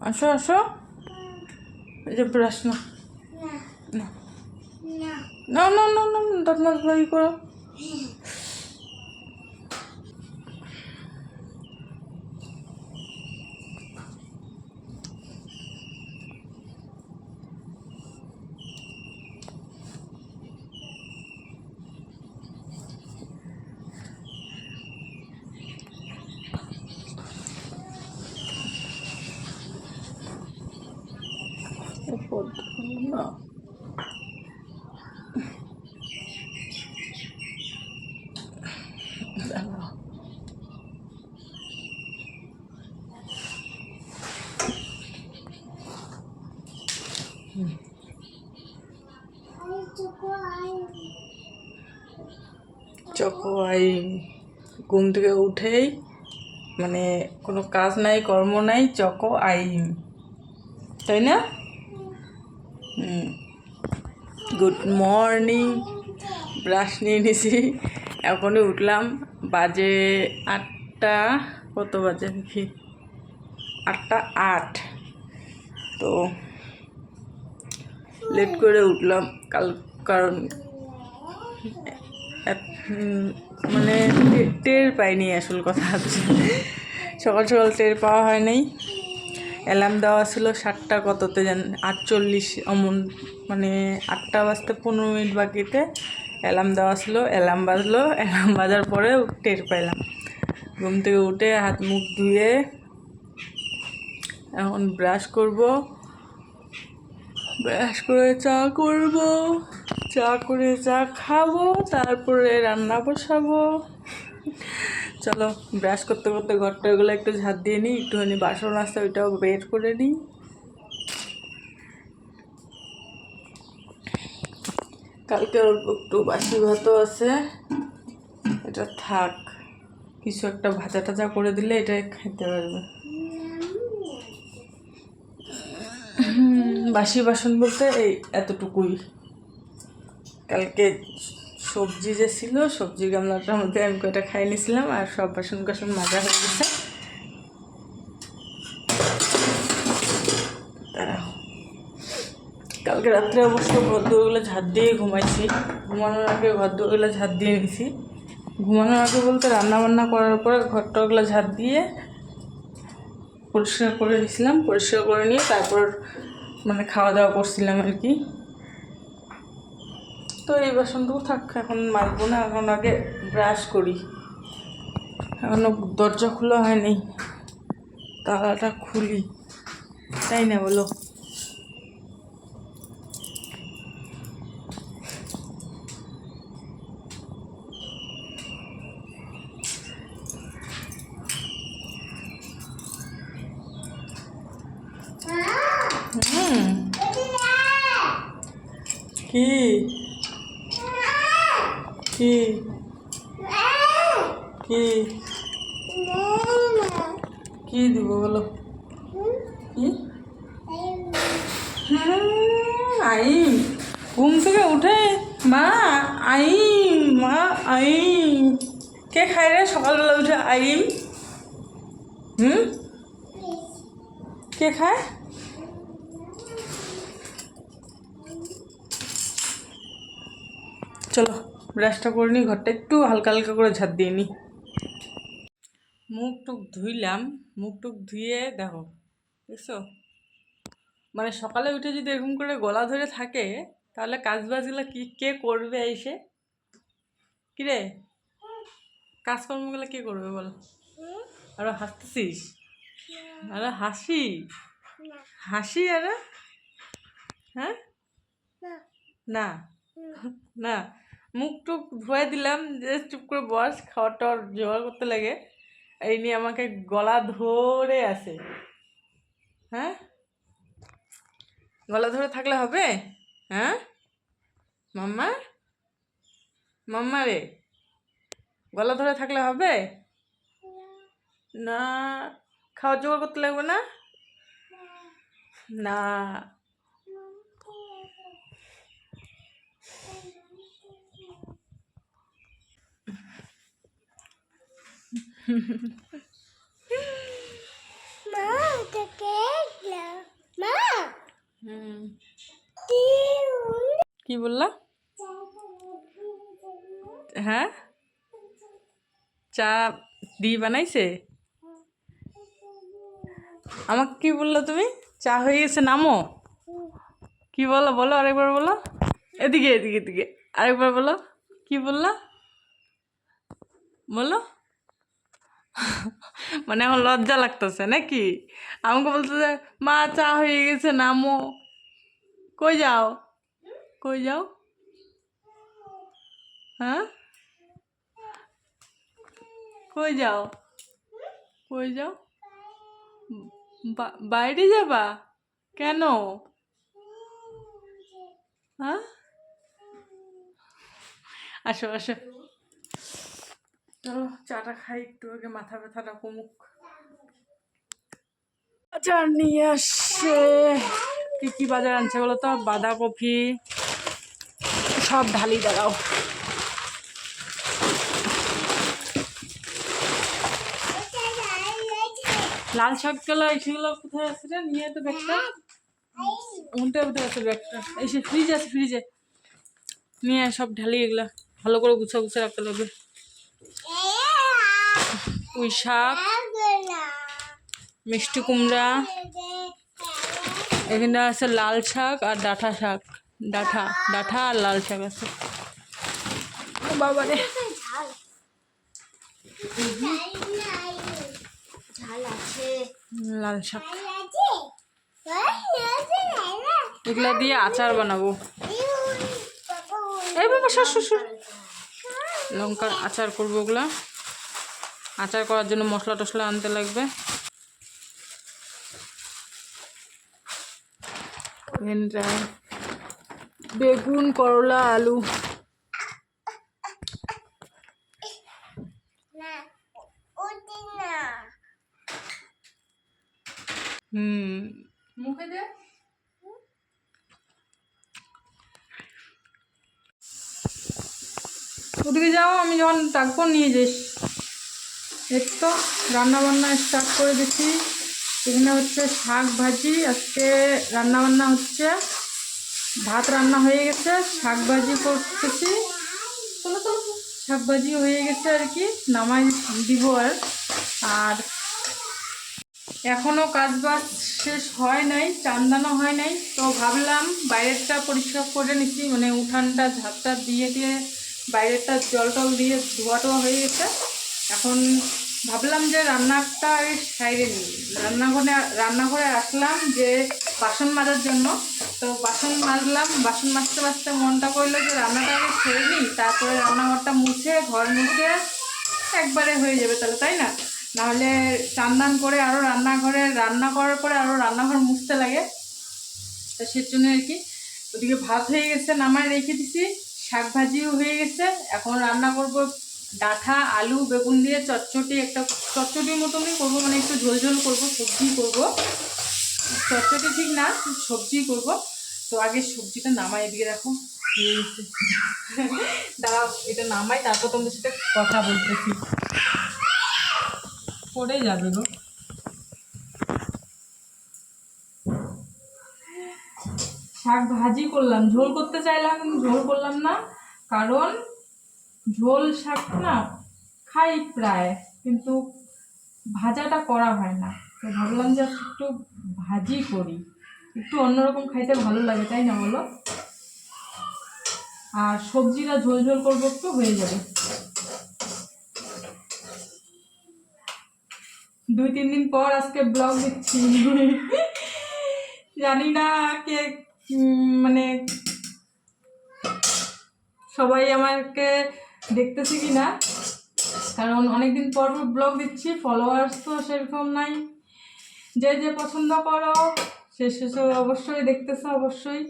আসো আসো, এই যে ব্রাশ না না না না না না, দাঁত মাছ ভাই করো। না চকো আই, ঘুম থেকে উঠেই মানে কোনো কাজ নাই কর্ম নাই, চকো আইম, তাই না? Good morning. ব্রাশ নিয়ে নিছি, এখনই উঠলাম। বাজে 8টা, কত বাজে দেখি, 8টা 8। তো লেট করে উঠলাম কারণ মানে টের পাইনি, আসল কথা হচ্ছে সকাল সকাল টের পাওয়া হয় নাই। অ্যালার্ম দেওয়া ছিল 7টা কততে জান 48 অমন, মানে 8টা বাজতে 15 মিনিট বাকিতে অ্যালার্ম দেওয়া ছিল। অ্যালার্ম বাজলো, অ্যালার্ম বাজার পরে টের পাইলাম। ঘুম থেকে উঠে হাত মুখ ধুয়ে এখন ব্রাশ করব, ব্রাশ করে চা করব, চা করে চা খাবো, তারপরে রান্না বসাবো। চলো ব্রাশ করতে করতে ঘরটা ওগুলো একটু ঝাঁট দিয়ে নিই, একটুখানি বাসন আসতে ওইটাও বের করে নিই। কালকে অল্প একটু বাসি ভাতও আছে, এটা থাক, কিছু একটা ভাজা টাজা করে দিলে এটা খেতে পারবে। বাসি বাসন বলতে এই এতটুকুই। কালকে সবজি যে ছিল, সবজি গামলাটার মধ্যে আমি কয়টা খাই নিয়েছিলাম, আর সব বাসন কাসন মাজা হয়ে গেছে। কালকে রাত্রে অবশ্য ঘর দুয়ারগুলো ঝাঁট দিয়ে ঘুমাইছি, ঘুমানোর আগে ঘর দুয়ারগুলো ঝাঁট দিয়ে নিছি। ঘুমানোর আগে বলতে রান্নাবান্না করার পরে ঘরটাগুলো ঝাঁট দিয়ে পরিষ্কার করে নিয়েছিলাম। পরিষ্কার করে নিয়ে তারপর মানে খাওয়া দাওয়া করছিলাম আর কি। তো এই বাসনটুকু থাক, এখন মাজবো না, এখন আগে ব্রাশ করি। এখনও দরজা খোলা হয়নি, তালাটা খুলি, তাই না বলো? কি কি কি কি দিব বলো? কি আইম? ঘুম থেকে উঠে মা আইম, মা আইম, কে খায় রে সকালবেলা উঠে আইম? কে খায়? চলো ব্রাশটা করে নিই, ঘরটা একটু হালকা হালকা করে ঝাঁট দিয়ে নিই। মুখ টুক ধুইলাম, মুখ টুক ধুয়ে দেখো, দেখছো? মানে সকালে উঠে যদি এরকম করে গলা ধরে থাকে, তাহলে কাজবাজগুলো কি কে করবে এসে? কিরে, কাজকর্মগুলো কে করবে বল? আরো হাসতেছিস? আরে হাসি, হাসি, আরে হ্যাঁ, না না, মুখ টুক ধুয়ে দিলাম, যে চুপ করে বস, খাওয়ার টাওয়ার জোগাড় করতে লাগে। এই নিয়ে আমাকে গলা ধরে আছে। হ্যাঁ, গলা ধরে থাকলে হবে? হ্যাঁ মাম্মা, মাম্মা রে, গলা ধরে থাকলে হবে না? খাওয়া জোগাড় করতে লাগবে না? না কি বললা? হ্যাঁ, চা দি বানাইছে। আমাকে কি বললো তুমি? চা হয়ে গেছে, নামো। কি বলো বলো, আরেকবার বলো। এদিকে এদিকে এদিকে আরেকবার বলো। কি বললা বলো? মানে আমার লজ্জা লাগতেছে নাকি? আমাকে বলতেছে মা চা হয়ে গেছে, নামো। কই যাও? কই যাও? হ্যাঁ, কই যাও? কই যাও? বাইরে যাবা? কেন? হ্যাঁ, আসো আসো, চলো চাটা খাই একটু, আগে মাথা ব্যথাটা কমুক। বাজার নিয়ে আসছে। কি কি বাজার আনছে বলো তো? বাঁধাকপি সব ঢালি, দাঁড়াও। লাল শাক গুলো সেগুলো কোথায় আছে রে? নিয়ে তো ব্যাগটা উল্টে উঠে আছে, ব্যাগটা এসে ফ্রিজ আছে, ফ্রিজে নিয়ে সব ঢালি। এগুলা ভালো করে গুছা গুছা রাখতে লাগবে। পুঁই শাক, মিষ্টি কুমড়া, এখানে আছে লাল শাক আর ডাঁটা শাক। ডাঁটা ডাঁটা আর লাল শাক আছে। বাবারে, লাল শাক এগুলা দিয়ে আচার বানাবো। এই বাবা, শ্বশুর লঙ্কার আচার করবো। ওগুলা আচার করার জন্য মশলা টশলা আনতে লাগবে। বেগুন, করলা, আলু। মুখে দে। ওদিকে যাও, আমি যখন ডাকবো নিয়ে যাস। এই তো রান্না বান্না স্টার্ট করে দিচ্ছি। এখানে হচ্ছে শাক ভাজি। আজকে রান্না বান্না হচ্ছে, ভাত রান্না হয়ে গেছে, শাক ভাজি করতেছি। শাক ভাজি হয়ে গেছে আর কি, নামাই দিব। আর এখনও কাজ বাজ শেষ হয় নাই, চান্দানো হয় নাই। তো ভাবলাম বাইরেরটা পরিষ্কার করে নিচ্ছি, মানে উঠানটা ঝাঁপটা দিয়ে দিয়ে বাইরেরটা জল টল দিয়ে ধোয়া টোয়া হয়ে গেছে। এখন ভাবলাম যে রান্নাটা সাইডে নিই। রান্নাঘরে আসলাম যে বাসন মাজার জন্য। তো বাসন মাজলাম, বাসন মাজতে মাজতে মনটা করলো যে রান্নাটা আগে ছেড়ে নিই, তারপরে রান্নাঘরটা মুছে ঘর মুছে একবারে হয়ে যাবে তাহলে, তাই না? নাহলে চান করে আরও রান্না করার পরে আরও রান্নাঘর মুছতে লাগে। তো সের জন্য আর কি। ওদিকে ভাত হয়ে গেছে, নামায় রেখে দিছি। শাক ভাজিও হয়ে গেছে। এখন রান্না করব ডাঁটা আলু বেগুন দিয়ে চটচটি, একটা চটচটির মতনই করবো, মানে একটু ঝোল ঝোল করবো, সবজি করবো। চটচটি ঠিক না, সবজি করব। তো আগে সবজিটা নামাই, এদিকে রাখো। দাঁড়াও, এটা নামাই, তারপর তোমাদের সাথে কথা বলতেছি। পড়ে যাবে গো। শাক ভাজি করলাম, ঝোল করতে চাইলাম কিন্তু ঝোল করলাম না, কারণ ঝোল শাক না খাই প্রায়, কিন্তু ভাজাটা করা হয় না। তো ভাবলাম যে একটু ভাজি করি, একটু অন্যরকম খাইতে ভালো লাগে, তাই না বলো? আর সবজিটা ঝোল ঝোল করবো, একটু হয়ে যাবে। 2-3 দিন পর আজকে ব্লগ দিচ্ছি। জানি না কে মানে সবাই আমাকে দেখতেছে কি না, কারণ অনেকদিন পর ব্লগ দিচ্ছি। ফলোয়ার্স তো সেরকম নাই। যে যে পছন্দ করো সে অবশ্যই দেখতেছে। অবশ্যই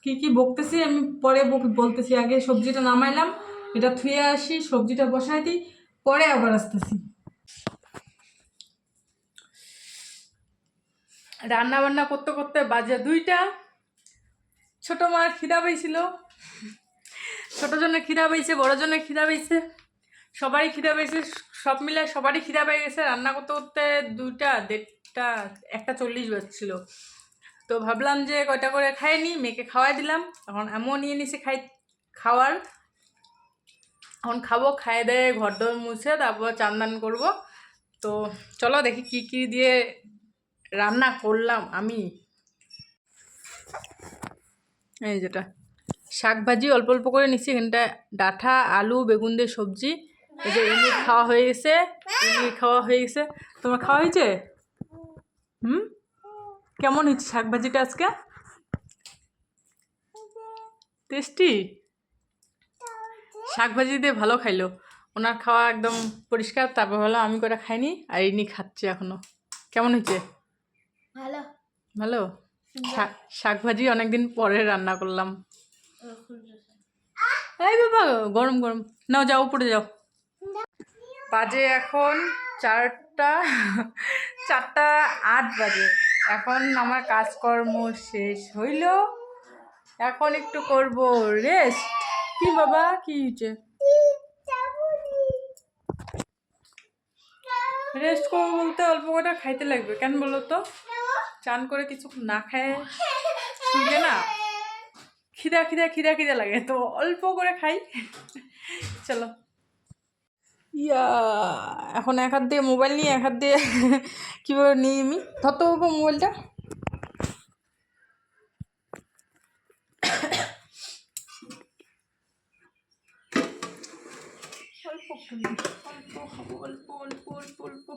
কি কি বকতেছি আমি পরে বলতেছি। আগে সবজিটা নামাইলাম, এটা ধুয়ে আসি, সবজিটা বসাই দিই, পরে আবার আসতেছি। রান্না বান্না করতে করতে বাজে 2টা। ছোট মার খিদা পেয়েছিল, ছোট জনের খিদা পেয়েছে, বড় জনের খিদা পেয়েছে, সবারই খিদা পেয়েছে, সব মিলে সবারই খিদা পেয়ে গেছে। রান্না করতে করতে 2টা একটা 40 বাজছিল। তো ভাবলাম যে কয়টা করে খাই নি, মেয়েকে খাওয়াই দিলাম। এখন এমন নিয়ে নিছি খাওয়ার। এখন খাবো, খাইয়ে দেয়ে ঘর দর মুছে তারপর চান করবো। তো চলো দেখি কি কি দিয়ে রান্না করলাম আমি। এই যেটা শাক ভাজি অল্প অল্প করে নিচ্ছি, এখানটা ডাঁটা আলু বেগুন দিয়ে সবজি। এই যে এমনি খাওয়া হয়ে গেছে, তোমার খাওয়া হয়েছে? কেমন হয়েছে শাক ভাজিটা আজকে? টেস্টি। শাক ভাজি দিয়ে ভালো খাইলো, ওনার খাওয়া একদম পরিষ্কার। তারপর হলো আমি কটা খাইনি, আর ইনি খাচ্ছি এখনো। কেমন হয়েছে? ভালো। ভালো। শাক ভাজি অনেকদিন পরে রান্না করলাম। এই বাবা গরম গরম, নাও যাও উপরে যাও। বাজে এখন 4:08 বাজে। এখন আমার কাজকর্ম শেষ হইল, এখন একটু করব রেস্ট। কি বাবা কি হয়েছে? রেস্ট করবো বলতে অল্প কটা খাইতে লাগবে, কেন বলো তো? চান করে কিছু না খায় শুইলে না খিদা খিদা খিদা খিদা লাগে, তো অল্প করে খাই। চলো। ইয়া এখন এক হাত দিয়ে মোবাইল নিয়ে এক হাত দিয়ে কীভাবে নিই আমি, ধরতে পারবো মোবাইলটা? অল্প খাবো, অল্প অল্প অল্প অল্প।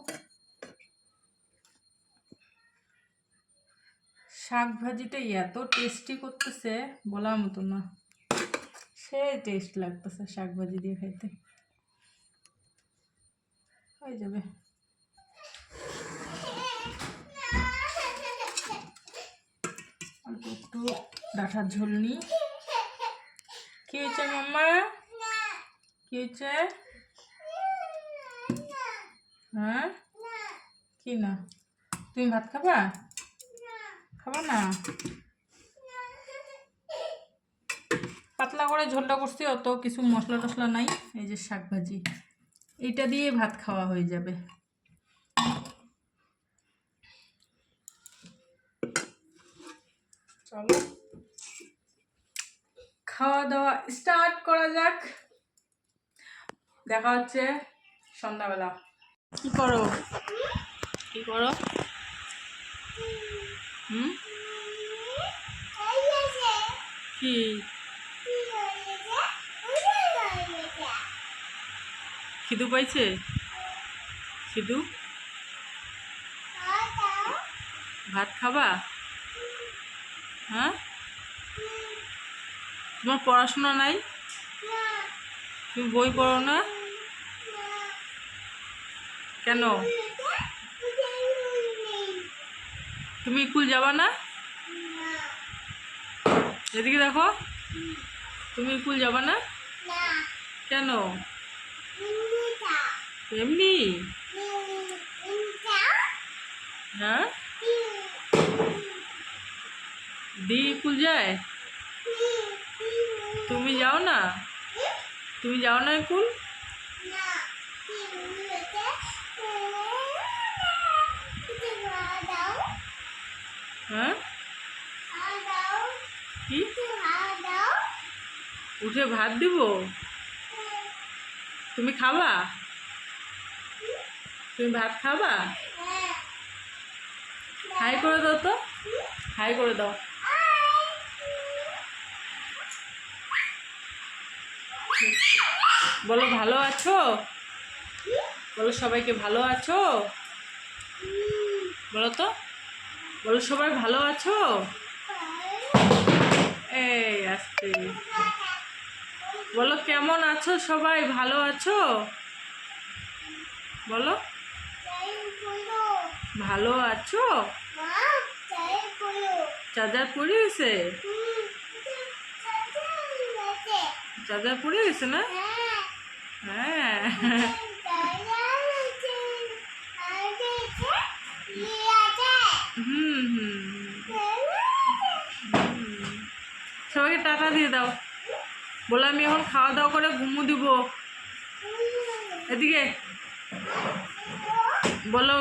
শাক ভাজিটা এত টেস্টি করতেছে বলার মতো না, সে টেস্ট লাগতেছে শাক ভাজি দিয়ে খাইতে। হয়ে যাবে। অল্প একটু ডাঁটার ঝোল নিই। কি হয়েছে মাম্মা? কি হয়েছে? হ্যাঁ কি না? তুমি ভাত খাবা? খাবা না? পাতলা করে ঝোলটা করছি, অত কিছু মশলা টশলা নাই। এই যে শাক ভাজি, এইটা দিয়ে ভাত খাওয়া হয়ে যাবে। চলো খাওয়া দাওয়া স্টার্ট করা যাক। দেখা হচ্ছে সন্ধ্যাবেলা। কি করো? কি করো? কি খিদু পাইছে? খিদু ভাত খাবা? হ্যাঁ তোমার পড়াশোনা নাই? তুমি বই পড়ো না কেন? তুমি স্কুল যাবা না? এদিকে দেখো, তুমি স্কুল যাবা না কেন? এমনি? হ্যাঁ দি স্কুল যায়? তুমি যাও না? তুমি যাও না স্কুল? হ্যাঁ কি উঠে ভাত দিব? তুমি খাবা? তুমি ভাত খাবা? হাই করে দাও তো, হাই করে দাও। বলো ভালো আছো, বলো সবাইকে ভালো আছো, বলো তো, বলো সবাই ভালো আছো। এই আস্তে বলো কেমন আছো সবাই, ভালো আছো? বলো ভালো আছো? চার্জার পড়ে গেছে? চার্জার পড়ে গেছে না? হ্যাঁ সবাইকে টাকা দিয়ে দাও, বলে আমি এখন খাওয়া দাওয়া করে ঘুমু দিব। এদিকে বলো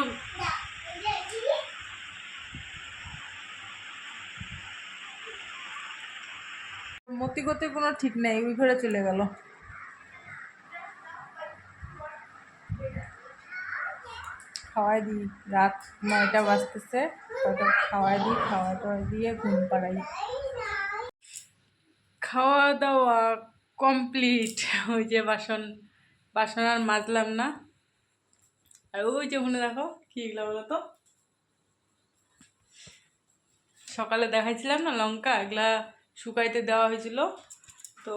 মতি গতি কোনো ঠিক নেই, ওই ঘরে চলে গেল। খাওয়াই দিই, রাত 9টা বাজতেছে, ওটা খাওয়াই দিই, খাওয়া দিয়ে ঘুম পাড়াই। খাওয়া দাওয়া কমপ্লিট। ওই যে বাসন আর মাজলাম না। আর ওই যে মনে দেখো কি এগুলো বলো তো, সকালে দেখাইছিলাম না লঙ্কা, এগুলা শুকাইতে দেওয়া হয়েছিল। তো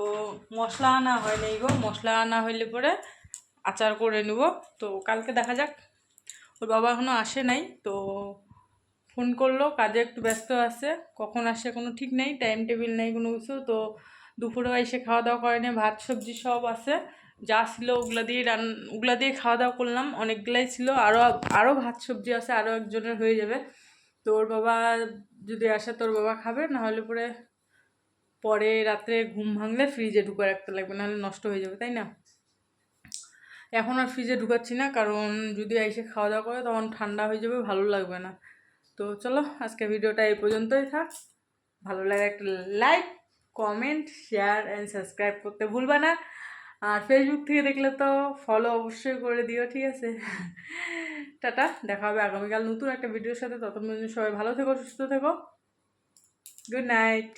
মশলা আনা হয় নাই গো, মশলা আনা হইলে পরে আচার করে নেব। তো কালকে দেখা যাক, ওর বাবা এখনও আসে নাই। তো ফোন করলো, কাজে একটু ব্যস্ত আছে, কখন আসে কোনো ঠিক নেই, টাইম টেবিল নেই কোনো কিছু। তো দুপুরে এসে খাওয়া দাওয়া করে নিয়ে ভাত সবজি সব আছে, যা ছিল ওগুলা দিয়ে খাওয়া দাওয়া করলাম। অনেকগুলাই ছিল, আরও ভাত সবজি আছে, আরও একজনের হয়ে যাবে। তো ওর বাবা যদি আসে তোর বাবা খাবে, নাহলে পরে রাত্রে ঘুম ভাঙলে ফ্রিজে ঢুকে রাখতে লাগবে, নাহলে নষ্ট হয়ে যাবে, তাই না? এখন আর ফ্রিজে ঢুকাচ্ছি না, কারণ যদি এসে খাওয়া দাওয়া করে তখন ঠান্ডা হয়ে যাবে, ভালো লাগবে না। তো চলো আজকে ভিডিওটা এই পর্যন্তই থাক। ভালো লাগে একটা like, comment, share and subscribe করতে ভুলবা না। আর ফেসবুক থেকে দেখলে তো ফলো অবশ্যই করে দিও, ঠিক আছে? টাটা, দেখা হবে আগামীকাল নতুন একটা ভিডিওর সাথে। ততক্ষণ পর্যন্ত সবাই ভালো থেকো, সুস্থ থেকো। Good night.